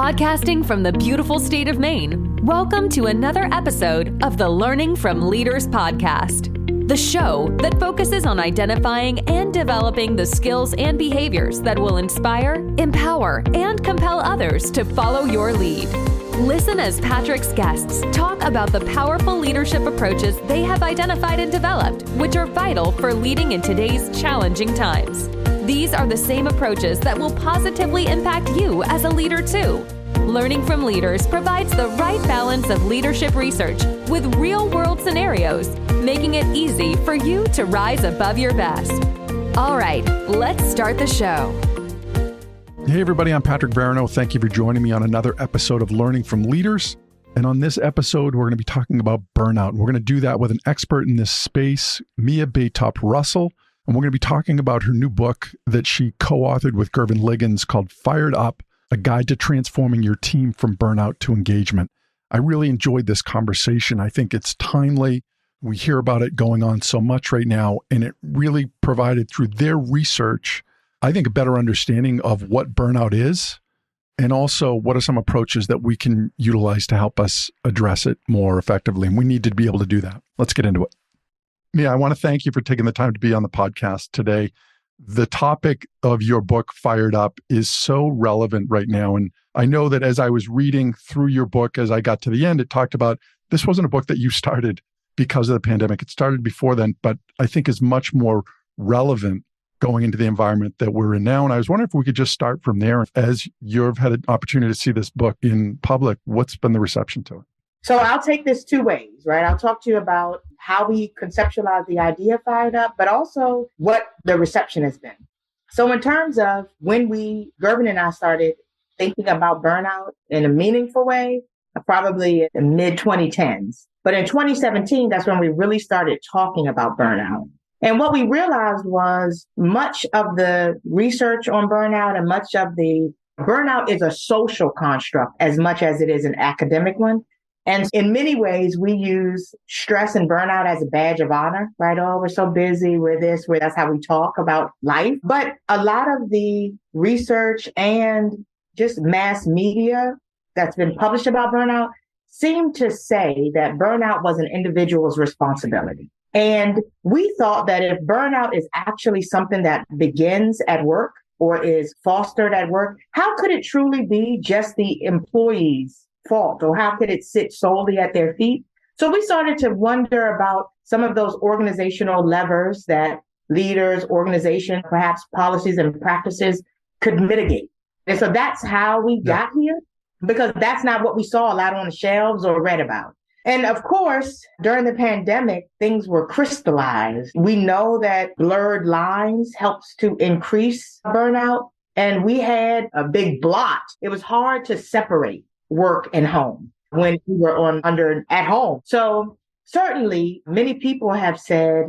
Podcasting from the beautiful state of Maine, welcome to another episode of the Learning from Leaders podcast, the show that focuses on identifying and developing the skills and behaviors that will inspire, empower, and compel others to follow your lead. Listen as Patrick's guests talk about the powerful leadership approaches they have identified and developed, which are vital for leading in today's challenging times. These are the same approaches that will positively impact you as a leader too. Learning from Leaders provides the right balance of leadership research with real-world scenarios, making it easy for you to rise above your best. All right, let's start the show. Hey everybody, I'm Patrick Verino. Thank you for joining me on another episode of Learning from Leaders. And on this episode, we're going to be talking about burnout. We're going to do that with an expert in this space, Mia Baytop Russell. And we're going to be talking about her new book that she co-authored with Gervin Liggins called Fired Up, A Guide to Transforming Your Team from Burnout to Engagement. I really enjoyed this conversation. I think it's timely. We hear about it going on so much right now, and it really provided through their research, I think, a better understanding of what burnout is, and also what are some approaches that we can utilize to help us address it more effectively. And we need to be able to do that. Let's get into it. Mia, I want to thank you for taking the time to be on the podcast today. The topic of your book, Fired Up, is so relevant right now. And I know that as I was reading through your book, as I got to the end, it talked about this wasn't a book that you started because of the pandemic. It started before then, but I think is much more relevant going into the environment that we're in now. And I was wondering if we could just start from there. As you've had an opportunity to see this book in public, what's been the reception to it? So I'll take this two ways, right? I'll talk to you about how we conceptualize the idea of Fired Up, but also what the reception has been. So in terms of when Gervin and I started thinking about burnout in a meaningful way, probably in the mid-2010s. But in 2017, that's when we really started talking about burnout. And what we realized was much of the research on burnout and much of the burnout is a social construct as much as it is an academic one. And in many ways, we use stress and burnout as a badge of honor, right? Oh, we're so busy, that's how we talk about life. But a lot of the research and just mass media that's been published about burnout seem to say that burnout was an individual's responsibility. And we thought that if burnout is actually something that begins at work or is fostered at work, how could it truly be just the employee's fault, or how could it sit solely at their feet? So we started to wonder about some of those organizational levers that leaders, organizations, perhaps policies and practices could mitigate. And so that's how we got here, because that's not what we saw a lot on the shelves or read about. And of course, during the pandemic, things were crystallized. We know that blurred lines helps to increase burnout, and we had a big blot. It was hard to separate work and home when we were at home. So certainly many people have said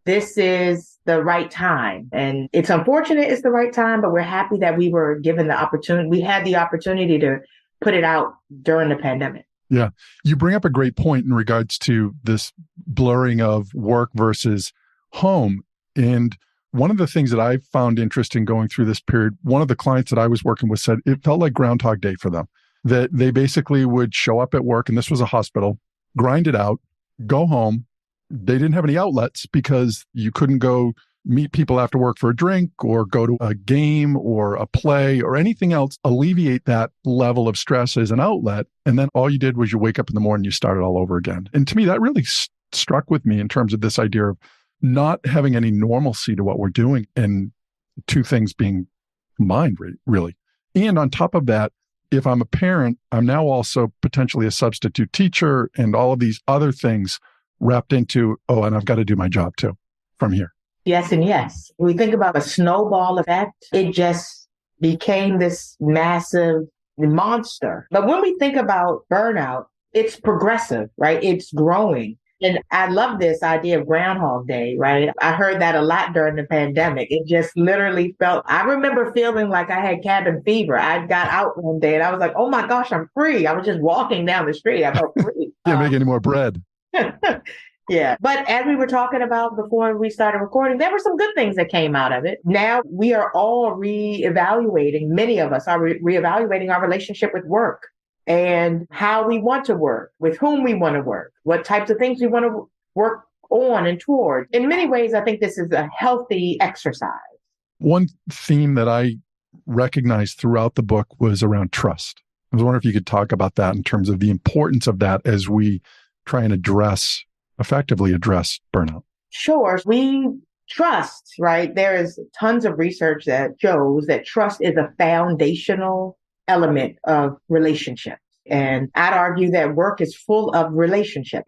this is the right time. And it's unfortunate it's the right time, but we're happy that we were given the opportunity. We had the opportunity to put it out during the pandemic. Yeah. You bring up a great point in regards to this blurring of work versus home. And one of the things that I found interesting going through this period, one of the clients that I was working with said it felt like Groundhog Day for them. That they basically would show up at work, and this was a hospital, grind it out, go home. They didn't have any outlets because you couldn't go meet people after work for a drink or go to a game or a play or anything else, alleviate that level of stress as an outlet. And then all you did was you wake up in the morning, you started all over again. And to me, that really struck with me in terms of this idea of not having any normalcy to what we're doing, and two things being combined, really. And on top of that, if I'm a parent, I'm now also potentially a substitute teacher and all of these other things wrapped into, and I've got to do my job too from here. Yes and yes. We think about a snowball effect. It just became this massive monster. But when we think about burnout, it's progressive, right? It's growing. And I love this idea of Groundhog Day, right? I heard that a lot during the pandemic. It just literally I remember feeling like I had cabin fever. I got out one day and I was like, oh my gosh, I'm free. I was just walking down the street. I felt free. Can't make any more bread. Yeah. But as we were talking about before we started recording, there were some good things that came out of it. Now we are all reevaluating, many of us are reevaluating our relationship with work and how we want to work, with whom we want to work, what types of things we want to work on and toward. In many ways, I think this is a healthy exercise. One theme that I recognized throughout the book was around trust. I was wondering if you could talk about that in terms of the importance of that as we try and effectively address burnout. Sure. We trust, right? There is tons of research that shows that trust is a foundational element of relationships. And I'd argue that work is full of relationship.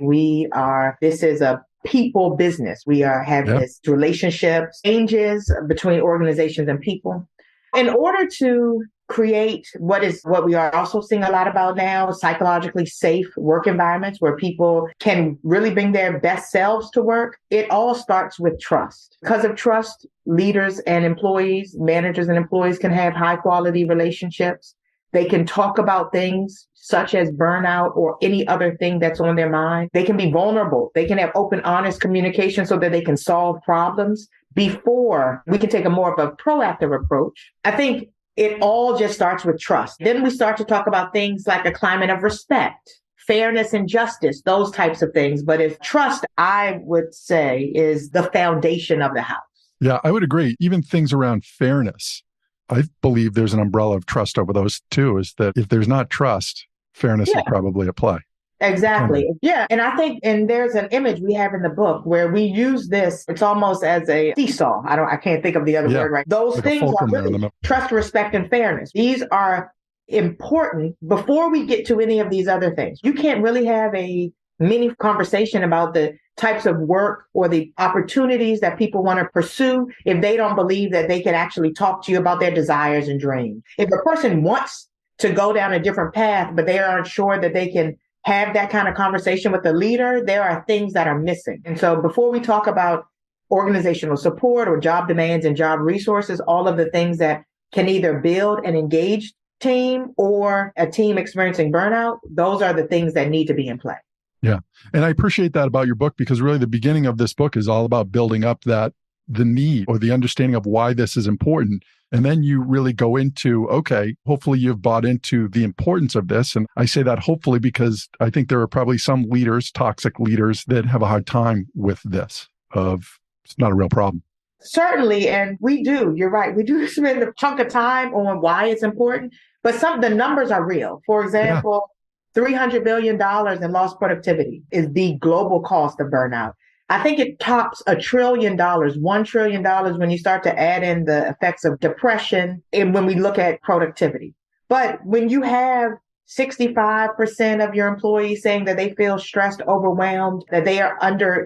This is a people business. We are having this relationship changes between organizations and people. In order to create what we are also seeing a lot about now, psychologically safe work environments where people can really bring their best selves to work, it all starts with trust. Because of trust, leaders and employees, managers and employees can have high quality relationships. They can talk about things such as burnout or any other thing that's on their mind. They can be vulnerable. They can have open, honest communication so that they can solve problems before we can take a more of a proactive approach. I think it all just starts with trust. Then we start to talk about things like a climate of respect, fairness and justice, those types of things. But if trust, I would say, is the foundation of the house. Yeah, I would agree. Even things around fairness, I believe there's an umbrella of trust over those too, is that if there's not trust, fairness will probably apply. Exactly. Yeah. And I think, and there's an image we have in the book where we use this, it's almost as a seesaw. I can't think of the other word, right? Those like things are really trust, respect, and fairness. These are important before we get to any of these other things. You can't really have a mini conversation about the types of work or the opportunities that people want to pursue if they don't believe that they can actually talk to you about their desires and dreams. If a person wants to go down a different path, but they aren't sure that they can have that kind of conversation with the leader, there are things that are missing. And so before we talk about organizational support or job demands and job resources, all of the things that can either build an engaged team or a team experiencing burnout, those are the things that need to be in play. Yeah. And I appreciate that about your book, because really the beginning of this book is all about building up the need or the understanding of why this is important. And then you really go into, okay, hopefully you've bought into the importance of this. And I say that hopefully because I think there are probably some leaders, toxic leaders, that have a hard time with this it's not a real problem. Certainly. And we do, you're right. We do spend a chunk of time on why it's important, but the numbers are real. For example, $300 billion in lost productivity is the global cost of burnout. I think it tops $1 trillion, $1 trillion when you start to add in the effects of depression and when we look at productivity. But when you have 65% of your employees saying that they feel stressed, overwhelmed, that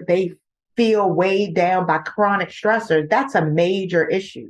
they feel weighed down by chronic stressors, that's a major issue.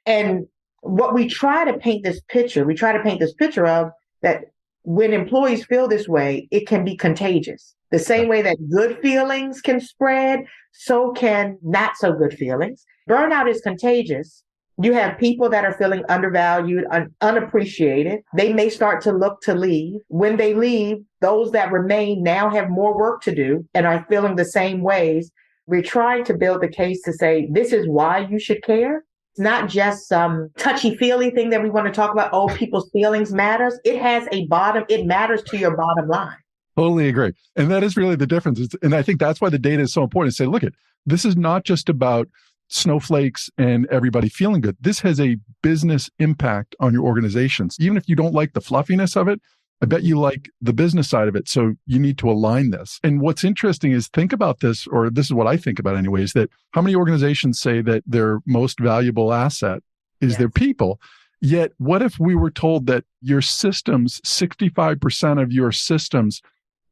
And what we try to paint this picture of that when employees feel this way, it can be contagious. The same way that good feelings can spread, so can not so good feelings. Burnout is contagious. You have people that are feeling undervalued, unappreciated. They may start to look to leave. When they leave, those that remain now have more work to do and are feeling the same ways. We're trying to build the case to say, this is why you should care. It's not just some touchy-feely thing that we want to talk about. Oh, people's feelings matters. It has it matters to your bottom line. Totally agree. And that is really the difference. And I think that's why the data is so important to say, look, this is not just about snowflakes and everybody feeling good. This has a business impact on your organizations. Even if you don't like the fluffiness of it, I bet you like the business side of it. So you need to align this. And what's interesting is think about this, or this is what I think about anyways, that how many organizations say that their most valuable asset is their people? Yet what if we were told that your systems, 65% of your systems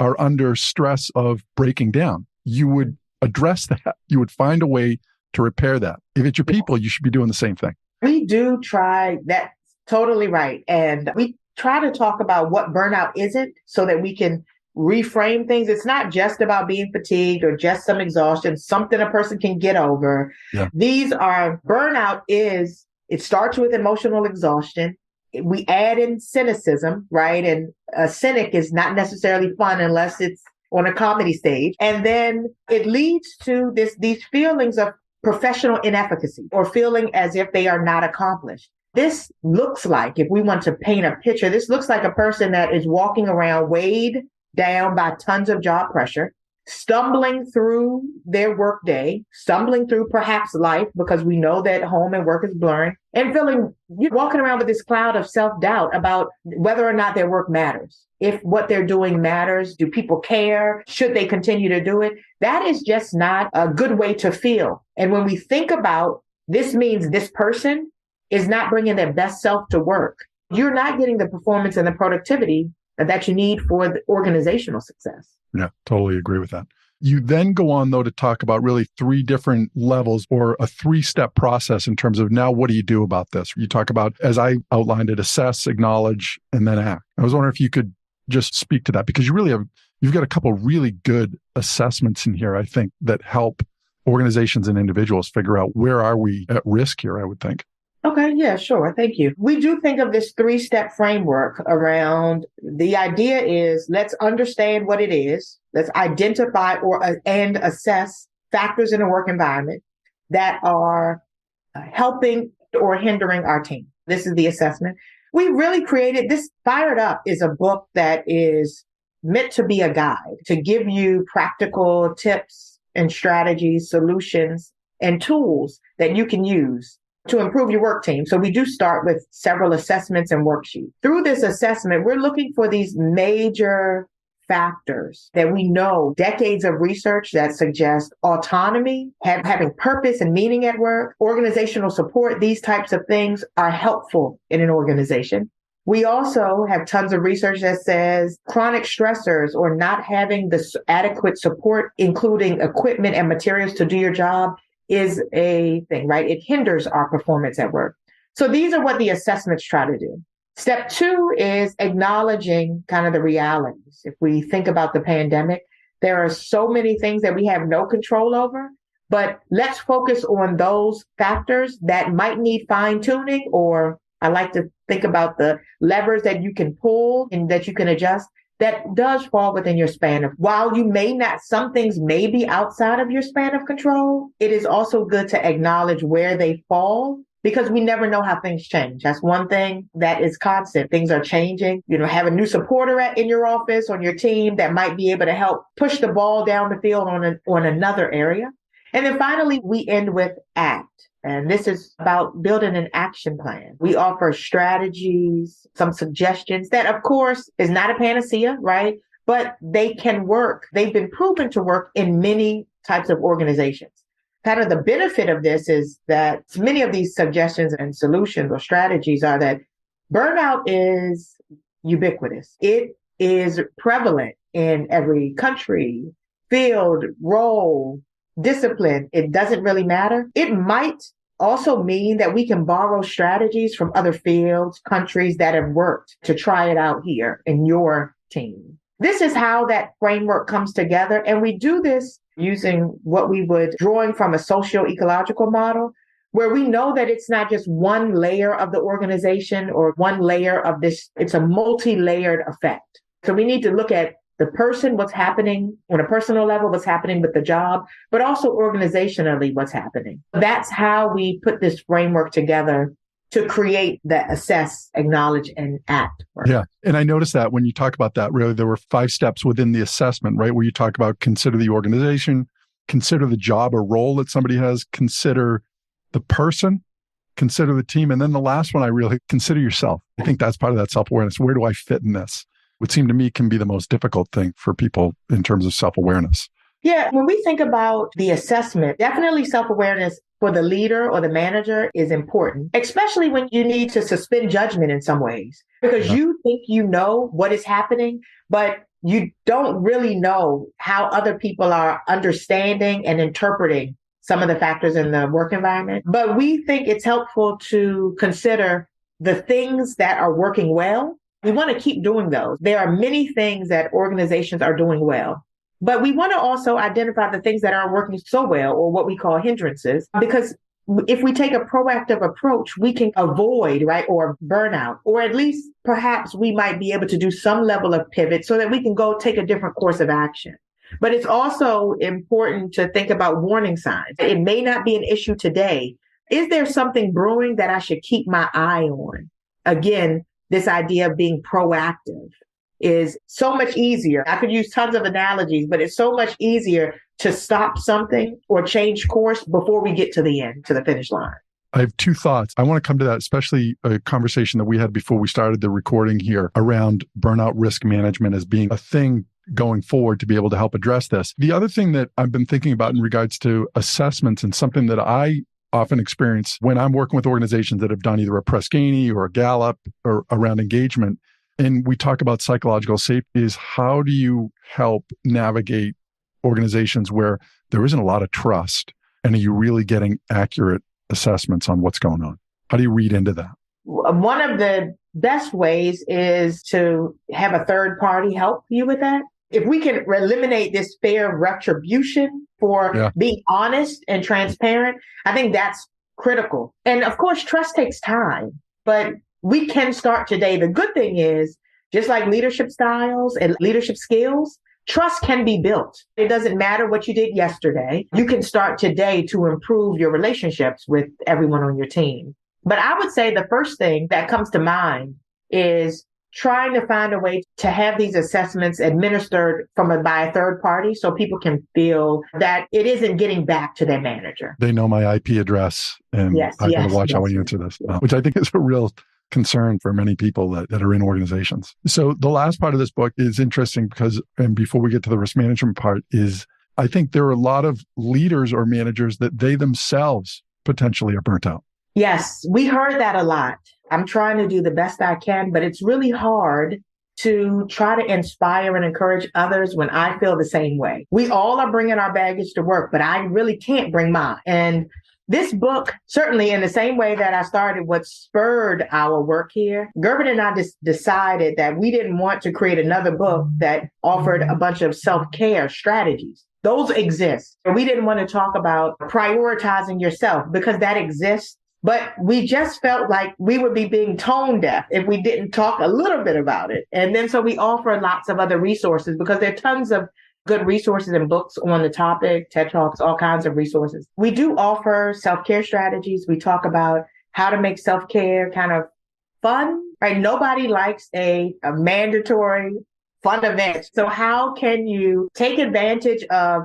are under stress of breaking down? You would address that. You would find a way to repair that. If it's your people, you should be doing the same thing. We do try. That's totally right. And we try to talk about what burnout isn't so that we can reframe things. It's not just about being fatigued or just some exhaustion, something a person can get over. Yeah. Burnout it starts with emotional exhaustion. We add in cynicism, right? And a cynic is not necessarily fun unless on a comedy stage. And then it leads to these feelings of professional inefficacy or feeling as if they are not accomplished. This looks like, if we want to paint a picture, this looks like a person that is walking around weighed down by tons of job pressure, stumbling through their workday, stumbling through perhaps life, because we know that home and work is blurring, and walking around with this cloud of self-doubt about whether or not their work matters. If what they're doing matters, do people care? Should they continue to do it? That is just not a good way to feel. And when we think about this means this person is not bringing their best self to work, you're not getting the performance and the productivity that you need for the organizational success. Yeah, totally agree with that. You then go on, though, to talk about really 3 different levels or a 3-step process in terms of now, what do you do about this? You talk about, as I outlined it, assess, acknowledge, and then act. I was wondering if you could just speak to that, because you've got a couple of really good assessments in here, I think, that help organizations and individuals figure out where are we at risk here, I would think. Okay, yeah, sure. Thank you. We do think of this 3-step framework around the idea is let's understand what it is. Let's identify and assess factors in a work environment that are helping or hindering our team. This is the assessment. We really created this. Fired Up is a book that is meant to be a guide to give you practical tips and strategies, solutions, and tools that you can use to improve your work team. So we do start with several assessments and worksheets. Through this assessment, we're looking for these major factors that we know, decades of research that suggest autonomy, having purpose and meaning at work, organizational support. These types of things are helpful in an organization. We also have tons of research that says chronic stressors or not having the adequate support, including equipment and materials to do your job, is a thing, right? It hinders our performance at work. So these are what the assessments try to do. Step 2 is acknowledging kind of the realities. If we think about the pandemic, there are so many things that we have no control over, but let's focus on those factors that might need fine tuning, or I like to think about the levers that you can pull and that you can adjust. That does fall within your span of, while you may not, some things may be outside of your span of control, it is also good to acknowledge where they fall, because we never know how things change. That's one thing that is constant. Things are changing. Have a new supporter in your office, on your team, that might be able to help push the ball down the field on another area. And then finally, we end with ACT. And this is about building an action plan. We offer strategies, some suggestions that, of course, is not a panacea, right? But they can work. They've been proven to work in many types of organizations. Kind of the benefit of this is that many of these suggestions and solutions or strategies are that burnout is ubiquitous. It is prevalent in every country, field, role, discipline. It doesn't really matter. It might also mean that we can borrow strategies from other fields, countries that have worked to try it out here in your team. This is how that framework comes together. And we do this using drawing from a socio-ecological model, where we know that it's not just one layer of the organization or one layer of this, it's a multi-layered effect. So we need to look at the person, what's happening on a personal level, what's happening with the job, but also organizationally, what's happening. That's how we put this framework together to create the assess, acknowledge, and act. Yeah. And I noticed that when you talk about that, really, there were 5 steps within the assessment, right? Where you talk about consider the organization, consider the job or role that somebody has, consider the person, consider the team. And then the last one, I really consider yourself. I think that's part of that self-awareness. Where do I fit in this? Would seem to me can be the most difficult thing for people in terms of self-awareness. Yeah, when we think about the assessment, definitely self-awareness for the leader or the manager is important, especially when you need to suspend judgment in some ways, because you think you know what is happening, but you don't really know how other people are understanding and interpreting some of the factors in the work environment. But we think it's helpful to consider the things that are working well. We want to keep doing those. There are many things that organizations are doing well, but we want to also identify the things that aren't working so well, or what we call hindrances, because if we take a proactive approach, we can avoid, right, or burnout, or at least perhaps we might be able to do some level of pivot so that we can go take a different course of action. But it's also important to think about warning signs. It may not be an issue today. Is there something brewing that I should keep my eye on? Again, this idea of being proactive is so much easier. I could use tons of analogies, but it's so much easier to stop something or change course before we get to the end, to the finish line. I have two thoughts. I want to come to that, especially a conversation that we had before we started the recording here around burnout risk management as being a thing going forward to be able to help address this. The other thing that I've been thinking about in regards to assessments, and something that I often experience when I'm working with organizations that have done either a Press-Ganey or a Gallup or around engagement, and we talk about psychological safety, is how do you help navigate organizations where there isn't a lot of trust, and are you really getting accurate assessments on what's going on? How do you read into that? One of the best ways is to have a third party help you with that. If we can eliminate this fear of retribution for being honest and transparent, I think that's critical. And of course, trust takes time, but we can start today. The good thing is, just like leadership styles and leadership skills, trust can be built. It doesn't matter what you did yesterday. You can start today to improve your relationships with everyone on your team. But I would say the first thing that comes to mind is trying to find a way to have these assessments administered by a third party so people can feel that it isn't getting back to their manager. They know my IP address, and I got to watch how I answer this, which I think is a real concern for many people that are in organizations. So the last part of this book is interesting because, and before we get to the risk management part, is I think there are a lot of leaders or managers that they themselves potentially are burnt out. Yes, we heard that a lot. I'm trying to do the best I can, but it's really hard to try to inspire and encourage others when I feel the same way. We all are bringing our baggage to work, but I really can't bring mine. And this book, certainly in the same way that I started what spurred our work here, Gerben and I just decided that we didn't want to create another book that offered a bunch of self-care strategies. Those exist. We didn't want to talk about prioritizing yourself because that exists. But we just felt like we would be being tone deaf if we didn't talk a little bit about it. And then so we offer lots of other resources because there are tons of good resources and books on the topic, TED Talks, all kinds of resources. We do offer self-care strategies. We talk about how to make self-care kind of fun, right? Nobody likes a mandatory fun event. So how can you take advantage of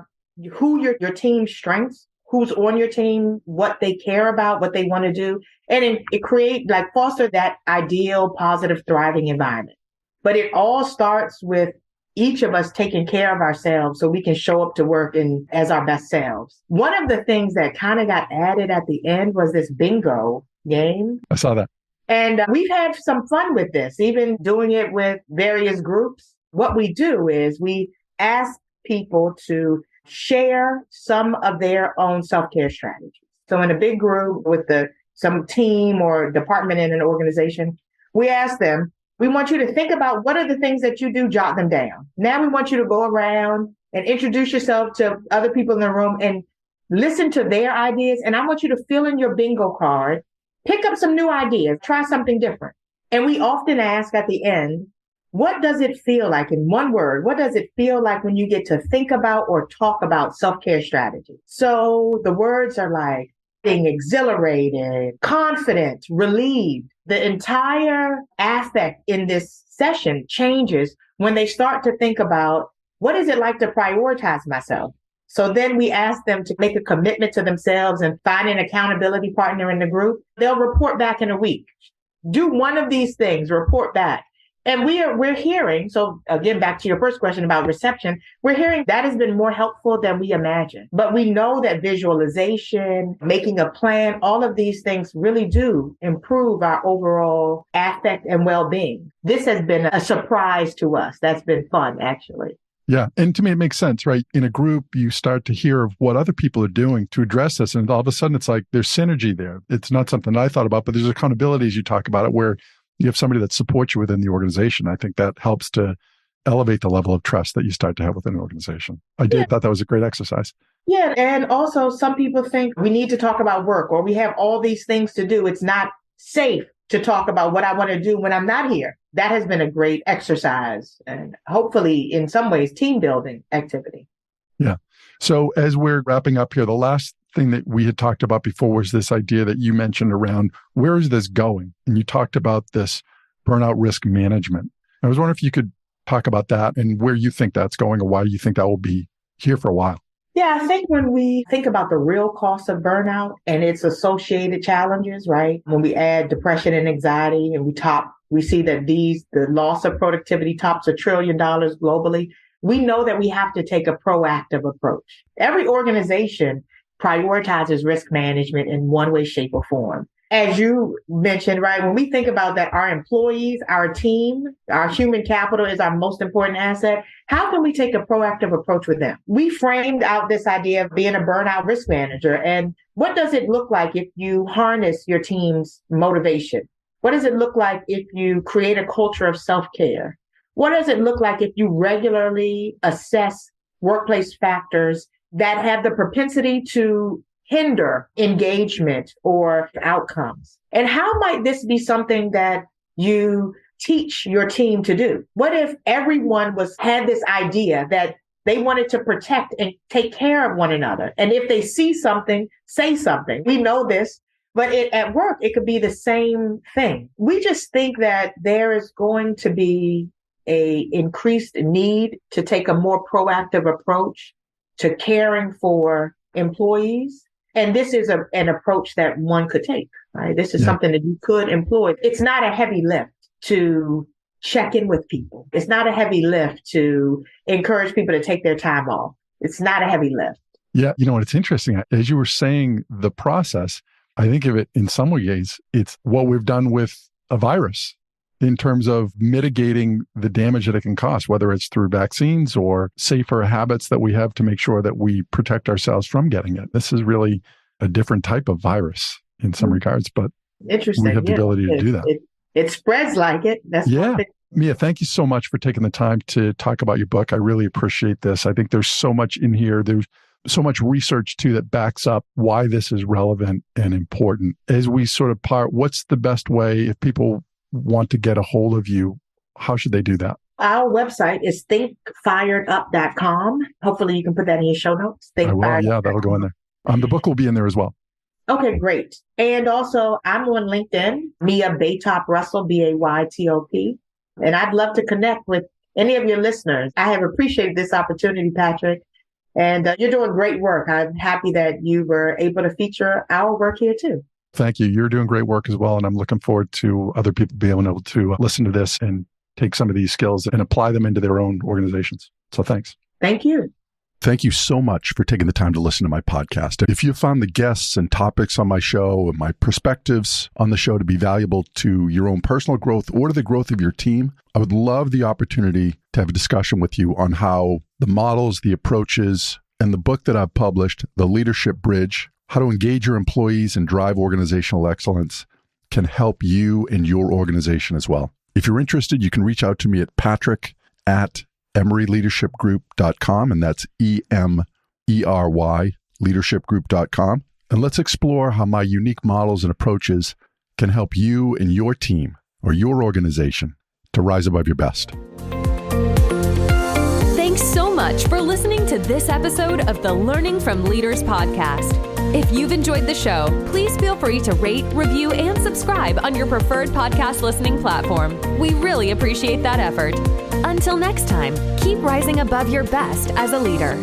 who your team's strengths, who's on your team, what they care about, what they want to do, and it create, foster that ideal, positive, thriving environment. But it all starts with each of us taking care of ourselves so we can show up to work as our best selves. One of the things that kind of got added at the end was this bingo game. I saw that. And we've had some fun with this, even doing it with various groups. What we do is we ask people to share some of their own self-care strategies. So in a big group with some team or department in an organization, we ask them, we want you to think about what are the things that you do, jot them down. Now we want you to go around and introduce yourself to other people in the room and listen to their ideas. And I want you to fill in your bingo card, pick up some new ideas, try something different. And we often ask at the end, what does it feel like in one word? What does it feel like when you get to think about or talk about self-care strategy? So the words are like being exhilarated, confident, relieved. The entire affect in this session changes when they start to think about what is it like to prioritize myself? So then we ask them to make a commitment to themselves and find an accountability partner in the group. They'll report back in a week. Do one of these things, report back. And we're hearing, so again, back to your first question about reception, we're hearing that has been more helpful than we imagined. But we know that visualization, making a plan, all of these things really do improve our overall affect and well-being. This has been a surprise to us. That's been fun, actually. Yeah. And to me, it makes sense, right? In a group, you start to hear of what other people are doing to address this. And all of a sudden, it's like there's synergy there. It's not something I thought about, but there's accountability as you talk about it, where you have somebody that supports you within the organization. I think that helps to elevate the level of trust that you start to have within an organization. I thought that was a great exercise. Yeah. And also some people think we need to talk about work or we have all these things to do. It's not safe to talk about what I want to do when I'm not here. That has been a great exercise and hopefully in some ways team building activity. Yeah. So as we're wrapping up here, the last thing that we had talked about before was this idea that you mentioned around where is this going? And you talked about this burnout risk management. I was wondering if you could talk about that and where you think that's going or why you think that will be here for a while. Yeah, I think when we think about the real cost of burnout and its associated challenges, right? When we add depression and anxiety and we see that the loss of productivity tops $1 trillion globally. We know that we have to take a proactive approach. Every organization prioritizes risk management in one way, shape, or form. As you mentioned, right, when we think about that, our employees, our team, our human capital is our most important asset. How can we take a proactive approach with them? We framed out this idea of being a burnout risk manager. And what does it look like if you harness your team's motivation? What does it look like if you create a culture of self-care? What does it look like if you regularly assess workplace factors that have the propensity to hinder engagement or outcomes? And how might this be something that you teach your team to do? What if everyone had this idea that they wanted to protect and take care of one another? And if they see something, say something. We know this, but at work, it could be the same thing. We just think that there is going to be an increased need to take a more proactive approach to caring for employees. And this is an approach that one could take, right? This is something that you could employ. It's not a heavy lift to check in with people. It's not a heavy lift to encourage people to take their time off. It's not a heavy lift. Yeah. You know what? It's interesting. As you were saying the process, I think of it in some ways, it's what we've done with a virus in terms of mitigating the damage that it can cause, whether it's through vaccines or safer habits that we have to make sure that we protect ourselves from getting it. This is really a different type of virus in some regards, but interesting. We have the ability to do that. It spreads like it. That's Mia, thank you so much for taking the time to talk about your book. I really appreciate this. I think there's so much in here. There's so much research too that backs up why this is relevant and important. As we sort of part, what's the best way if people want to get a hold of you, how should they do that? Our website is thinkfiredup.com. Hopefully you can put that in your show notes. I will. Yeah, that'll go in there. The book will be in there as well. Okay, great. And also I'm on LinkedIn, Mia Baytop Russell, Baytop. And I'd love to connect with any of your listeners. I have appreciated this opportunity, Patrick. And you're doing great work. I'm happy that you were able to feature our work here too. Thank you. You're doing great work as well. And I'm looking forward to other people being able to listen to this and take some of these skills and apply them into their own organizations. So thanks. Thank you. Thank you so much for taking the time to listen to my podcast. If you found the guests and topics on my show and my perspectives on the show to be valuable to your own personal growth or to the growth of your team, I would love the opportunity to have a discussion with you on how the models, the approaches, and the book that I've published, The Leadership Bridge, How to Engage Your Employees and Drive Organizational Excellence, can help you and your organization as well. If you're interested, you can reach out to me at patrick@emeryleadershipgroup.com, and that's EMERY, leadershipgroup.com. And let's explore how my unique models and approaches can help you and your team or your organization to rise above your best. Thanks so much for listening to this episode of the Learning from Leaders podcast. If you've enjoyed the show, please feel free to rate, review, and subscribe on your preferred podcast listening platform. We really appreciate that effort. Until next time, keep rising above your best as a leader.